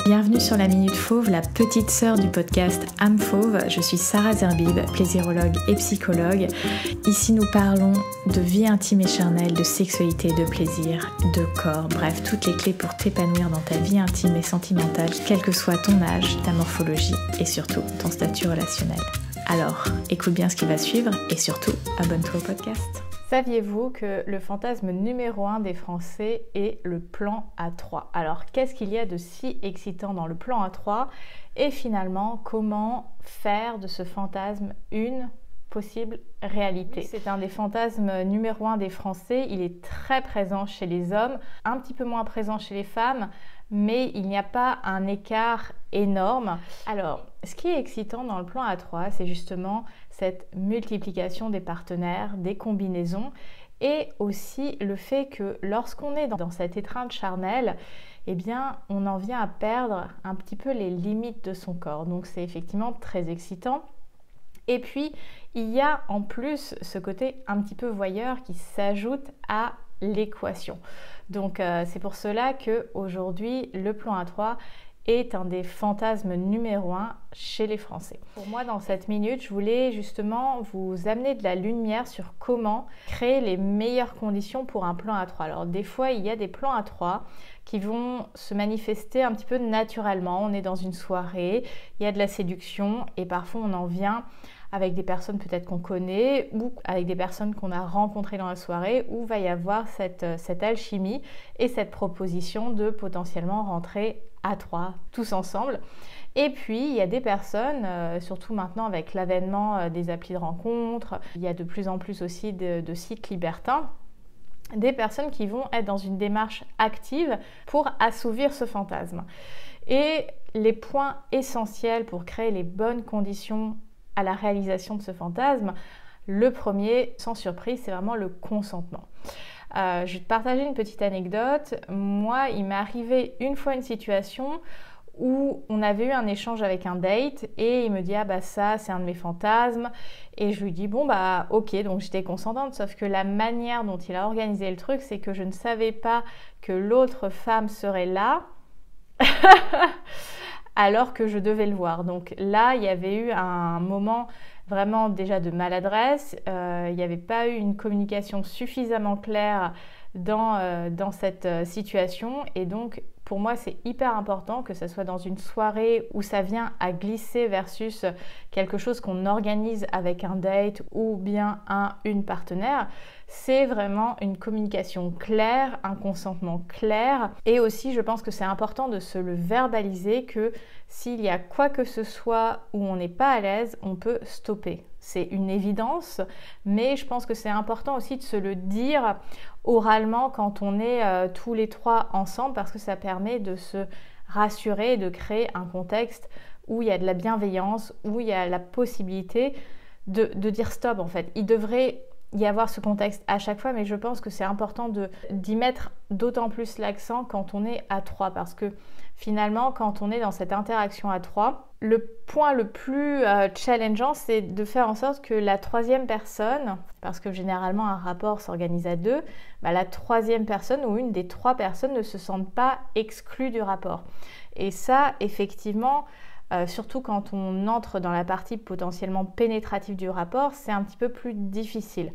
Bienvenue sur la Minute Fauve, la petite sœur du podcast âme fauve. Je suis Sarah Zerbib, plaisirologue et psychologue. Ici, nous parlons de vie intime et charnelle, de sexualité, de plaisir, de corps. Bref, toutes les clés pour t'épanouir dans ta vie intime et sentimentale, quel que soit ton âge, ta morphologie et surtout ton statut relationnel. Alors, écoute bien ce qui va suivre et surtout, abonne-toi au podcast. Saviez-vous que le fantasme numéro 1 des Français est le plan A3 ? Alors, qu'est-ce qu'il y a de si excitant dans le plan A3 ? Et finalement, comment faire de ce fantasme une possible réalité ? C'est un des fantasmes numéro 1 des Français. Il est très présent chez les hommes, un petit peu moins présent chez les femmes, mais il n'y a pas un écart énorme. Alors, ce qui est excitant dans le plan A3, c'est justement cette multiplication des partenaires, des combinaisons, et aussi le fait que lorsqu'on est dans cette étreinte charnelle, eh bien, on en vient à perdre un petit peu les limites de son corps. Donc, c'est effectivement très excitant. Et puis, il y a en plus ce côté un petit peu voyeur qui s'ajoute à l'équation. Donc, c'est pour cela qu'aujourd'hui, le plan A3 est un des fantasmes numéro 1 chez les Français. Pour moi, dans cette minute, je voulais justement vous amener de la lumière sur comment créer les meilleures conditions pour un plan A3. Alors, des fois, il y a des plans A3 qui vont se manifester un petit peu naturellement. On est dans une soirée, il y a de la séduction et parfois on en vient avec des personnes peut-être qu'on connaît ou avec des personnes qu'on a rencontrées dans la soirée où va y avoir cette alchimie et cette proposition de potentiellement rentrer à 3 tous ensemble. Et puis, il y a des personnes, surtout maintenant avec l'avènement des applis de rencontres, il y a de plus en plus aussi de sites libertins, des personnes qui vont être dans une démarche active pour assouvir ce fantasme. Et les points essentiels pour créer les bonnes conditions à la réalisation de ce fantasme, le premier, sans surprise, c'est vraiment le consentement. Je vais te partager une petite anecdote. Moi, il m'est arrivé une fois une situation où on avait eu un échange avec un date et il me dit « Ah bah ça, c'est un de mes fantasmes » et je lui dis « Bon bah ok », donc j'étais consentante, sauf que la manière dont il a organisé le truc, c'est que je ne savais pas que l'autre femme serait là alors que je devais le voir. Donc là, il y avait eu un moment vraiment déjà de maladresse, il n'y avait pas eu une communication suffisamment claire dans cette situation et donc pour moi, c'est hyper important que ce soit dans une soirée où ça vient à glisser versus quelque chose qu'on organise avec un date ou bien une partenaire. C'est vraiment une communication claire, un consentement clair. Et aussi, je pense que c'est important de se le verbaliser que s'il y a quoi que ce soit où on n'est pas à l'aise, on peut stopper. C'est une évidence, mais je pense que c'est important aussi de se le dire oralement quand on est tous les trois ensemble parce que ça permet de se rassurer et de créer un contexte où il y a de la bienveillance, où il y a la possibilité de dire stop en fait. Il devrait y avoir ce contexte à chaque fois, mais je pense que c'est important d'y mettre d'autant plus l'accent quand on est à 3 parce que finalement, quand on est dans cette interaction à 3, le point le plus challengeant, c'est de faire en sorte que la troisième personne, parce que généralement un rapport s'organise à 2, la troisième personne ou une des 3 personnes ne se sente pas exclue du rapport. Et ça, effectivement, surtout quand on entre dans la partie potentiellement pénétrative du rapport, c'est un petit peu plus difficile.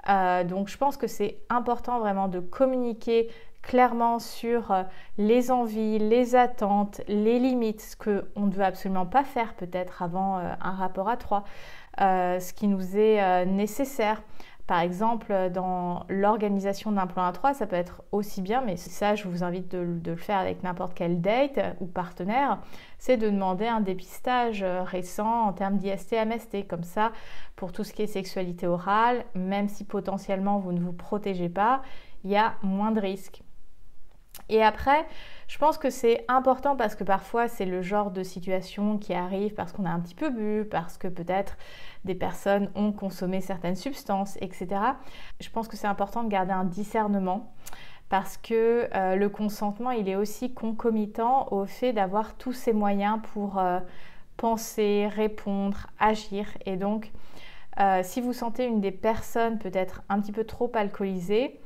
Donc je pense que c'est important vraiment de communiquer clairement sur les envies, les attentes, les limites, ce qu'on ne veut absolument pas faire peut-être avant un rapport à 3, ce qui nous est nécessaire. Par exemple, dans l'organisation d'un plan A3, ça peut être aussi bien, mais ça, je vous invite de le faire avec n'importe quel date ou partenaire, c'est de demander un dépistage récent en termes d'IST-MST. Comme ça, pour tout ce qui est sexualité orale, même si potentiellement vous ne vous protégez pas, il y a moins de risques. Et après, je pense que c'est important parce que parfois c'est le genre de situation qui arrive parce qu'on a un petit peu bu, parce que peut-être des personnes ont consommé certaines substances, etc. Je pense que c'est important de garder un discernement parce que le consentement, il est aussi concomitant au fait d'avoir tous ces moyens pour penser, répondre, agir. Et donc, si vous sentez une des personnes peut-être un petit peu trop alcoolisée,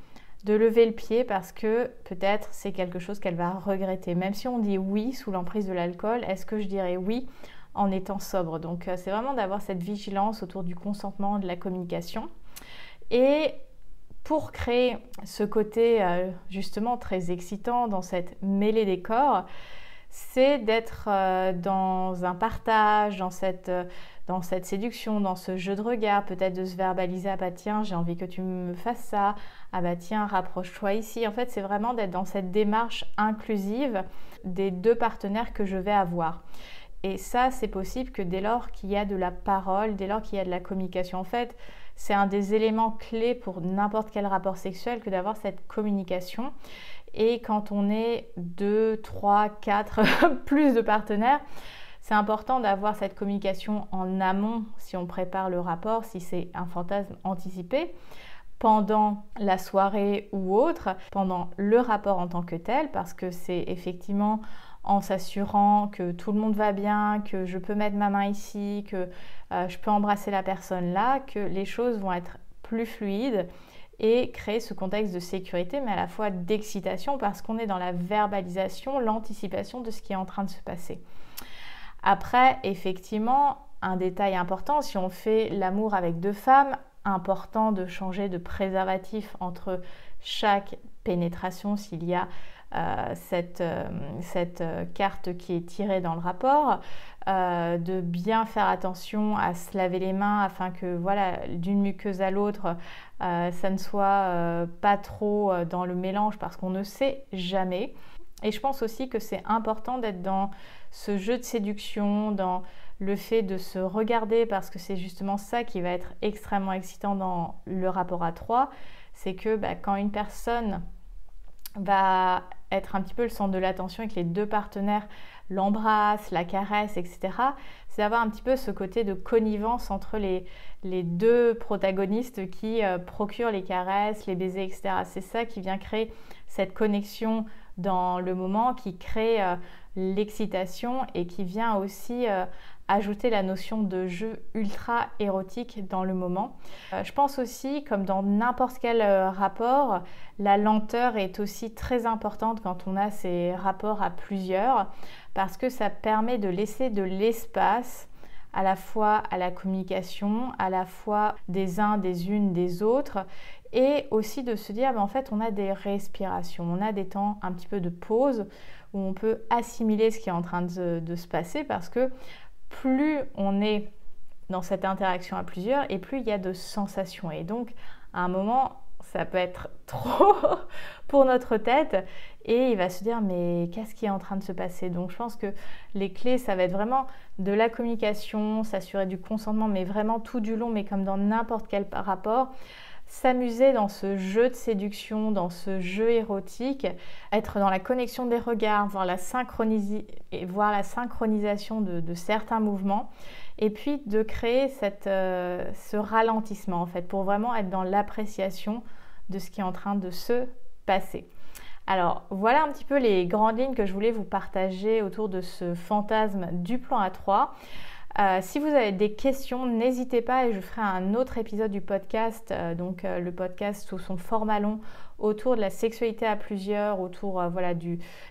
de lever le pied parce que peut-être c'est quelque chose qu'elle va regretter. Même si on dit oui sous l'emprise de l'alcool, est-ce que je dirais oui en étant sobre? Donc c'est vraiment d'avoir cette vigilance autour du consentement, de la communication. Et pour créer ce côté justement très excitant dans cette mêlée des corps, c'est d'être dans un partage, dans cette séduction, dans ce jeu de regard, peut-être de se verbaliser, ah bah tiens, j'ai envie que tu me fasses ça, ah bah tiens, rapproche-toi ici. En fait, c'est vraiment d'être dans cette démarche inclusive des deux partenaires que je vais avoir. Et ça, c'est possible que dès lors qu'il y a de la parole, dès lors qu'il y a de la communication. En fait, c'est un des éléments clés pour n'importe quel rapport sexuel que d'avoir cette communication. Et quand on est 2, 3, 4, plus de partenaires, c'est important d'avoir cette communication en amont si on prépare le rapport, si c'est un fantasme anticipé, pendant la soirée ou autre, pendant le rapport en tant que tel, parce que c'est effectivement en s'assurant que tout le monde va bien, que je peux mettre ma main ici, que je peux embrasser la personne là, que les choses vont être plus fluides et créer ce contexte de sécurité, mais à la fois d'excitation parce qu'on est dans la verbalisation, l'anticipation de ce qui est en train de se passer. Après, effectivement, un détail important, si on fait l'amour avec deux femmes, important de changer de préservatif entre chaque pénétration s'il y a cette carte qui est tirée dans le rapport, de bien faire attention à se laver les mains afin que voilà, d'une muqueuse à l'autre, ça ne soit pas trop dans le mélange parce qu'on ne sait jamais. Et je pense aussi que c'est important d'être dans ce jeu de séduction, dans le fait de se regarder parce que c'est justement ça qui va être extrêmement excitant dans le rapport à trois. C'est que quand une personne va être un petit peu le centre de l'attention et que les deux partenaires l'embrassent, la caressent, etc., c'est d'avoir un petit peu ce côté de connivence entre les deux protagonistes qui procurent les caresses, les baisers, etc. C'est ça qui vient créer cette connexion dans le moment, qui crée l'excitation et qui vient aussi ajouter la notion de jeu ultra érotique dans le moment. Je pense aussi, comme dans n'importe quel rapport, la lenteur est aussi très importante quand on a ces rapports à plusieurs parce que ça permet de laisser de l'espace à la fois à la communication, à la fois des uns, des unes, des autres et aussi de se dire en fait on a des respirations, on a des temps un petit peu de pause où on peut assimiler ce qui est en train de se passer parce que plus on est dans cette interaction à plusieurs et plus il y a de sensations. Et donc, à un moment, ça peut être trop pour notre tête et il va se dire mais qu'est-ce qui est en train de se passer? Donc, je pense que les clés, ça va être vraiment de la communication, s'assurer du consentement, mais vraiment tout du long, mais comme dans n'importe quel rapport, s'amuser dans ce jeu de séduction, dans ce jeu érotique, être dans la connexion des regards, voir la synchronisation de certains mouvements et puis de créer ce ralentissement en fait pour vraiment être dans l'appréciation de ce qui est en train de se passer. Alors voilà un petit peu les grandes lignes que je voulais vous partager autour de ce fantasme du plan A3. Si vous avez des questions, n'hésitez pas et je ferai un autre épisode du podcast, le podcast sous son format long autour de la sexualité à plusieurs, autour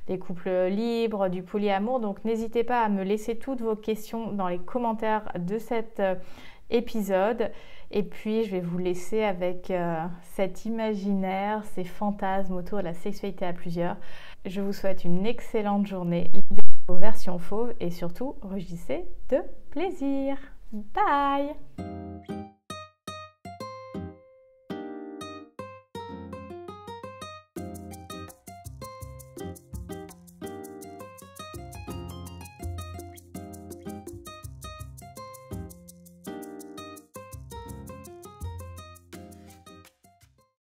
des couples libres, du polyamour. Donc n'hésitez pas à me laisser toutes vos questions dans les commentaires de cet épisode. Et puis je vais vous laisser avec cet imaginaire, ces fantasmes autour de la sexualité à plusieurs. Je vous souhaite une excellente journée. Vos versions fauves et surtout rugissez de plaisir. Bye!